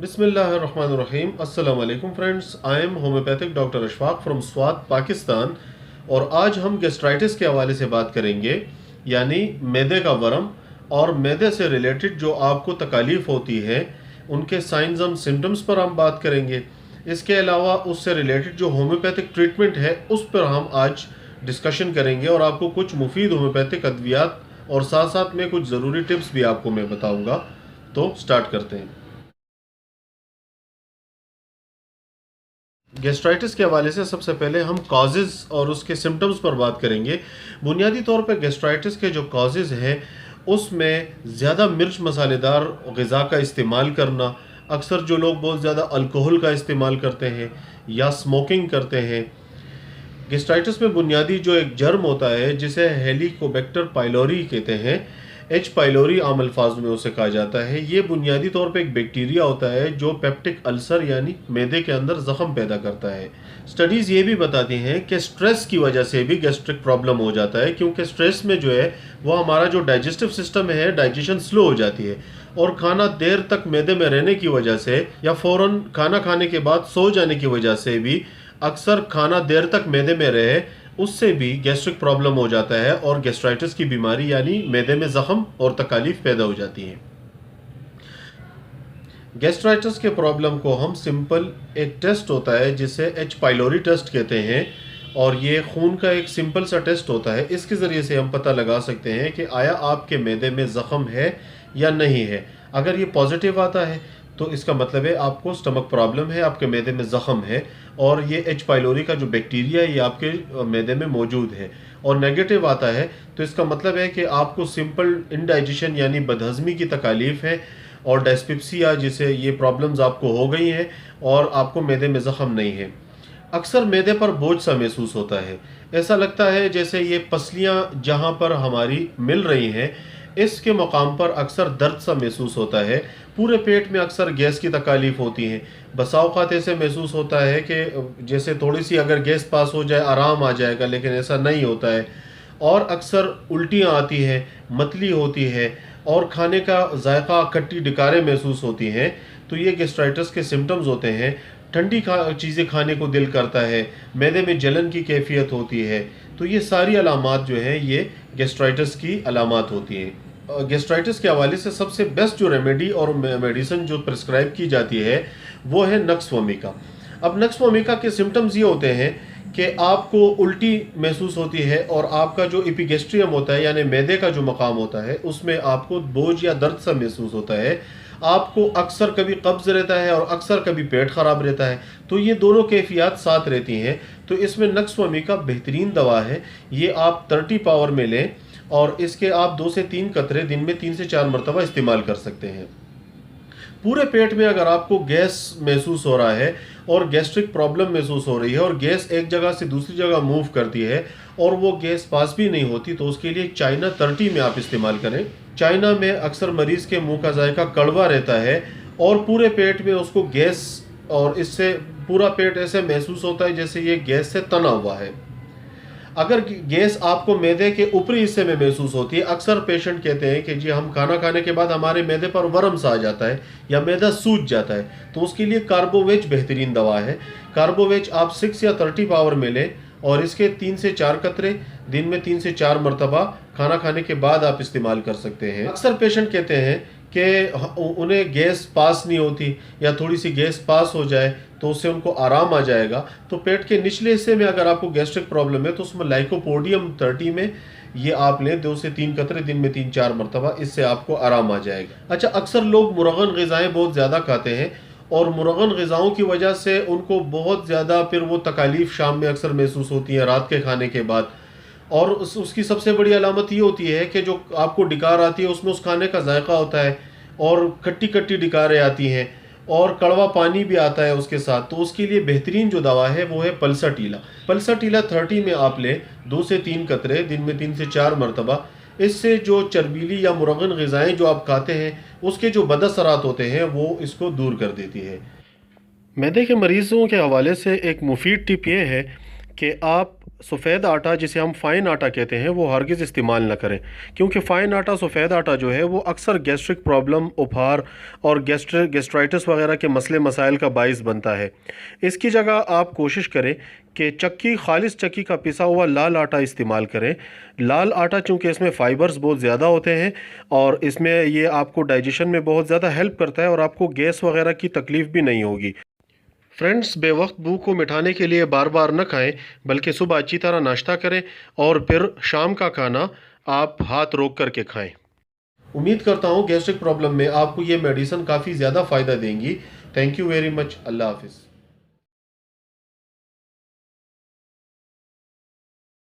बिस्मिल्लाहिर्रहमानिर्रहीम। अस्सलाम वालेकुम friends, I am homeopathic doctor Ashfaq from Swat Pakistan. और आज हम गैस्ट्राइटिस के हवाले से बात करेंगे, यानी मैदे का वर्म और मैदे से रिलेटेड जो आपको तकालीफ होती है उनके साइंस एंड सिम्टम्स पर हम बात करेंगे। इसके अलावा उससे रिलेटेड जो होम्योपैथिक ट्रीटमेंट है उस पर हम आज डिस्कशन करेंगे और आपको कुछ मुफीद होम्योपैथिक अद्वियात और साथ साथ में कुछ ज़रूरी टिप्स भी आपको मैं बताऊंगा। तो स्टार्ट करते हैं। गैस्ट्राइटिस के हवाले से सबसे पहले हम कॉजेज़ और उसके सिम्टम्स पर बात करेंगे। बुनियादी तौर पर गैस्ट्राइटिस के जो कॉजेज़ हैं उसमें ज़्यादा मिर्च मसालेदार ग़िज़ा का इस्तेमाल करना, अक्सर जो लोग बहुत ज़्यादा अल्कोहल का इस्तेमाल करते हैं या स्मोकिंग करते हैं। गैस्ट्राइटिस में बुनियादी जो एक जर्म होता है जिसे हेलिकोबैक्टर पाइलोरी कहते हैं, एच पाइलोरी आम अल्फाज में उसे कहा जाता है। ये बुनियादी तौर पे एक बैक्टीरिया होता है जो पेप्टिक अल्सर यानी मैदे के अंदर ज़ख़म पैदा करता है। स्टडीज़ ये भी बताती हैं कि स्ट्रेस की वजह से भी गैस्ट्रिक प्रॉब्लम हो जाता है, क्योंकि स्ट्रेस में जो है वो हमारा जो डाइजेस्टिव सिस्टम है, डाइजेशन स्लो हो जाती है और खाना देर तक मैदे में रहने की वजह से या फ़ौरन खाना खाने के बाद सो जाने की वजह से भी, अक्सर खाना देर तक मैदे में रहे उससे भी गैस्ट्रिक प्रॉब्लम हो जाता है और गैस्ट्राइटिस की बीमारी यानी मैदे में ज़ख़म और तकालीफ पैदा हो जाती हैं। गैस्ट्राइटिस के प्रॉब्लम को हम सिंपल एक टेस्ट होता है जिसे एच पाइलोरी टेस्ट कहते हैं, और ये खून का एक सिंपल सा टेस्ट होता है। इसके ज़रिए से हम पता लगा सकते हैं कि आया आपके मैदे में ज़ख़म है या नहीं है। अगर ये पॉजिटिव आता है तो इसका मतलब है आपको स्टमक प्रॉब्लम है, आपके मैदे में ज़ख़म है और ये एच पाइलोरी का जो बैक्टीरिया है ये आपके मैदे में मौजूद है। और नेगेटिव आता है तो इसका मतलब है कि आपको सिंपल इंडाइजेशन यानी बदहज़मी की तकालीफ है और डायस्पेप्सिया जिसे ये प्रॉब्लम्स आपको हो गई हैं और आपको मैदे में ज़ख़म नहीं है। अक्सर मैदे पर बोझ सा महसूस होता है, ऐसा लगता है जैसे ये पसलियाँ जहाँ पर हमारी मिल रही हैं इसके मकाम पर अक्सर दर्द सा महसूस होता है। पूरे पेट में अक्सर गैस की तकालीफ होती है। बसा औक़ात ऐसे महसूस होता है कि जैसे थोड़ी सी अगर गैस पास हो जाए आराम आ जाएगा, लेकिन ऐसा नहीं होता है। और अक्सर उल्टियाँ आती हैं, मतली होती है और खाने का जायका खट्टी डिकारें महसूस होती हैं। तो ये गैस्ट्राइटिस के सिम्टम्स होते हैं। ठंडी चीज़ें खाने को दिल करता है, मैदे में जलन की कैफियत होती है। तो ये सारी अलामात जो हैं ये गैस्ट्राइटिस की अलामात होती हैं। गैस्ट्राइटिस के हवाले से सबसे बेस्ट जो रेमेडी और मेडिसिन जो प्रिस्क्राइब की जाती है वो है नक्स वोमिका। अब नक्स वोमिका के सिम्टम्स ये होते हैं कि आपको उल्टी महसूस होती है और आपका जो एपिगैस्ट्रियम होता है यानी मैदे का जो मकाम होता है उसमें आपको बोझ या दर्द सा महसूस होता है। आपको अक्सर कभी कब्ज़ रहता है और अक्सर कभी पेट ख़राब रहता है। तो ये दोनों कैफियत साथ रहती हैं। तो इसमें नक्स वोमिका बेहतरीन दवा है। ये आप 30 पावर में लें और इसके आप 2 से 3 कतरे दिन में 3 से 4 मरतबा इस्तेमाल कर सकते हैं। पूरे पेट में अगर आपको गैस महसूस हो रहा है और गैस्ट्रिक प्रॉब्लम महसूस हो रही है और गैस एक जगह से दूसरी जगह मूव करती है और वो गैस पास भी नहीं होती, तो उसके लिए चाइना 30 में आप इस्तेमाल करें। चाइना में अक्सर मरीज़ के मुंह का जायका कड़वा रहता है और पूरे पेट में उसको गैस, और इससे पूरा पेट ऐसे महसूस होता है जैसे ये गैस से तना हुआ है। अगर गैस आपको मैदे के ऊपरी हिस्से में महसूस होती है, अक्सर पेशेंट कहते हैं कि जी हम खाना खाने के बाद हमारे मैदे पर वर्म सा आ जाता है या मैदा सूज जाता है, तो उसके लिए कार्बोवेज बेहतरीन दवा है। कार्बोवेज आप 6 या 30 पावर में लें और इसके 3 से 4 कतरे दिन में 3 से 4 मरतबा खाना खाने के बाद आप इस्तेमाल कर सकते हैं। अक्सर पेशेंट कहते हैं कि उन्हें गैस पास नहीं होती या थोड़ी सी गैस पास हो जाए तो उससे उनको आराम आ जाएगा। तो पेट के निचले हिस्से में अगर आपको गैस्ट्रिक प्रॉब्लम है तो उसमें लाइकोपोडियम 30 में ये आप लें 2 से 3 कतरे दिन में 3-4 मरतबा, इससे आपको आराम आ जाएगा। अच्छा, अक्सर लोग मुरगन ग़िज़ाएँ बहुत ज़्यादा खाते हैं और मुरगन ग़िज़ाओं की वजह से उनको बहुत ज़्यादा फिर वो तकालीफ शाम में अक्सर महसूस होती है रात के खाने के बाद। और उसकी सबसे बड़ी अलामत ये होती है कि जो आपको डिकार आती है उसमें उस खाने का जायका होता है और खट्टी खट्टी डिकारें आती हैं और कड़वा पानी भी आता है उसके साथ। तो उसके लिए बेहतरीन जो दवा है वो है पल्साटीला। पल्साटीला 30 में आप लें 2 से 3 कतरे दिन में 3 से 4 मरतबा। इससे जो चर्बीली या मुरगन ग़िज़ाएँ जो आप खाते हैं उसके जो बदअसरात होते हैं वो इसको दूर कर देती है। मैदे के मरीज़ों के हवाले से एक मुफीद टिप ये है कि आप सफ़ेद आटा जिसे हम फ़ाइन आटा कहते हैं वो हरगिज़ इस्तेमाल ना करें, क्योंकि फ़ाइन आटा सफ़ेद आटा जो है वो अक्सर गैस्ट्रिक प्रॉब्लम, उपहार और गैस्ट्राइटिस वगैरह के मसले मसाइल का बाइस बनता है। इसकी जगह आप कोशिश करें कि चक्की, खालिस चक्की का पिसा हुआ लाल आटा इस्तेमाल करें। लाल आटा चूँकि इसमें फ़ाइबर्स बहुत ज़्यादा होते हैं और इसमें ये आपको डाइजेशन में बहुत ज़्यादा हेल्प करता है और आपको गैस वगैरह की तकलीफ़ भी नहीं होगी। फ्रेंड्स, बेवक्त भूख को मिटाने के लिए बार बार न खाएं, बल्कि सुबह अच्छी तरह नाश्ता करें और फिर शाम का खाना आप हाथ रोक करके खाएं। उम्मीद करता हूँ गैस्ट्रिक प्रॉब्लम में आपको ये मेडिसिन काफ़ी ज़्यादा फ़ायदा देंगी। Thank you very much. अल्लाह हाफिज़।